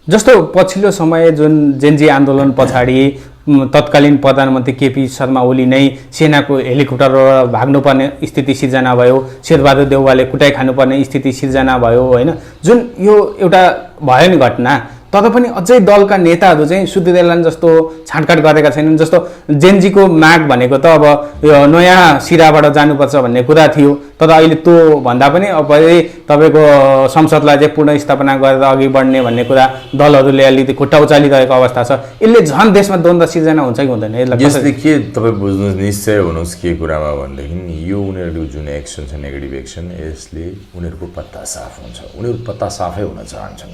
जस्तो पछिल्लो समय जुन जेनजी आन्दोलन पछाडि तत्कालीन प्रधानमन्त्री केपी शर्मा ओली नै सेनाको हेलिकप्टरबाट भाग्नुपर्ने स्थिति सिर्जना भयो, शेरबहादुर देउवाले कुटाइ खानुपर्ने स्थिति सिर्जना भयो होइन। जुन यो एउटा भयो नि घटना, तर पनि अझै दलका नेताहरू चाहिँ सुत्दैलान् जस्तो छाँटकाट गरेका छैनन्। जस्तो जेनजीको माग भनेको त अब यो नयाँ सिराबाट जानुपर्छ भन्ने कुरा थियो, तर अहिले त्यो भन्दा पनि अब तपाईँको संसदलाई चाहिँ पुनर्स्थापना गरेर अघि बढ्ने भन्ने कुरा दलहरूले अलिकति खुट्टा उचालिरहेको अवस्था छ। यसले झन् देशमा द्वन्द्व सिर्जना हुन्छ कि हुँदैन? यसले के तपाईँ बुझ्नुहोस्, निश्चय हुनुहोस् के कुरामा भनेदेखि यो उनीहरूको जुन एक्सन छ, नेगेटिभ एक्सन, यसले उनीहरूको पत्ता साफ हुन्छ। उनीहरू पत्ता साफै हुन चाहन्छन्,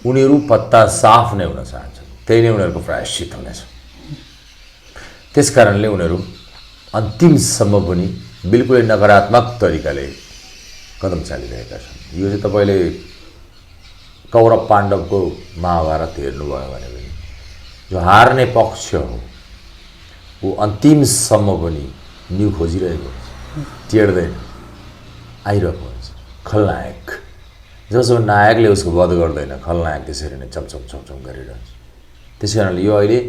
उनीहरू पत्ता साफ नै हुन चाहन्छन्, त्यही नै उनीहरूको प्रायश्चित हुनेछ। त्यस कारणले उनीहरू अन्तिमसम्म पनि बिल्कुलै नकारात्मक तरिकाले कदम चालिरहेका छन्। यो चाहिँ तपाईँले कौरव पाण्डवको महाभारत हेर्नुभयो भने पनि जो हार्ने पक्ष हो ऊ अन्तिमसम्म पनि न्यु खोजिरहेको हुन्छ, टेर्दैन, आइरहेको हुन्छ। खलनायक जसो नायकले उसको वध गर्दैन, खलनायक त्यसरी नै चमचम चमचम गरिरहन्छ। त्यस कारणले यो अहिले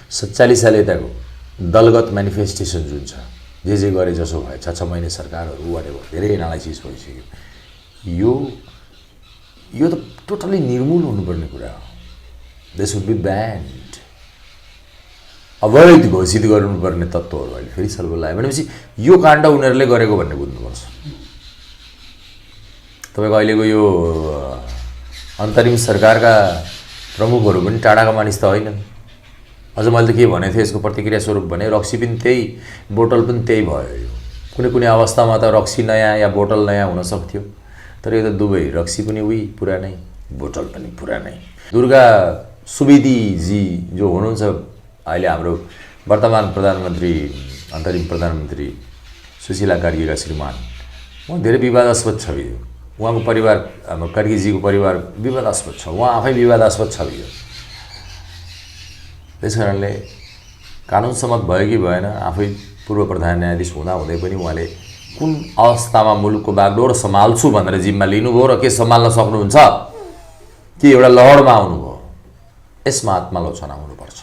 47 साल यताको दलगत मेनिफेस्टेसन जुन छ, जे गरे जसो भयो, 6 महिने सरकारहरू गरेको धेरै एनालाइसिस भइसक्यो। यो त टोटली निर्मूल हुनुपर्ने कुरा हो। They should be banned. अवैध घोषित गर्नुपर्ने तत्त्वहरू अहिले फेरि सल्भो लाग्यो भनेपछि यो काण्ड उनीहरूले गरेको भन्ने बुझ्नुपर्छ। तपाईँको अहिलेको यो अन्तरिम सरकारका प्रमुखहरू पनि टाढाका मानिस त होइनन्। अझ मैले त के भनेको थिएँ यसको प्रतिक्रिया स्वरूप भने, रक्सी पनि त्यही, बोतल पनि त्यही भयो। यो कुनै कुनै अवस्थामा त रक्सी नयाँ या बोतल नयाँ हुन सक्थ्यो, तर यो त दुवै, रक्सी पनि उही पुरानै, बोतल पनि पुरानै। दुर्गा सुवेदीजी जो हुनुहुन्छ अहिले हाम्रो वर्तमान प्रधानमन्त्री, अन्तरिम प्रधानमन्त्री सुशीला कार्कीका श्रीमान, उहाँ धेरै विवादास्पद छवि हो। उहाँको परिवार, हाम्रो कार्कीजीको परिवार विवादास्पद छ, उहाँ आफै विवादास्पद छवि हो। त्यस कारणले कानुन सम्मत भयो कि भएन, आफै पूर्व प्रधान न्यायाधीश हुँदाहुँदै पनि उहाँले कुन अवस्थामा मुलुकको बागडोर सम्हाल्छु भनेर जिम्मा लिनुभयो र के सम्हाल्न सक्नुहुन्छ, कि एउटा लहरमा आउनुभयो, यसमा आत्मालोचना हुनुपर्छ।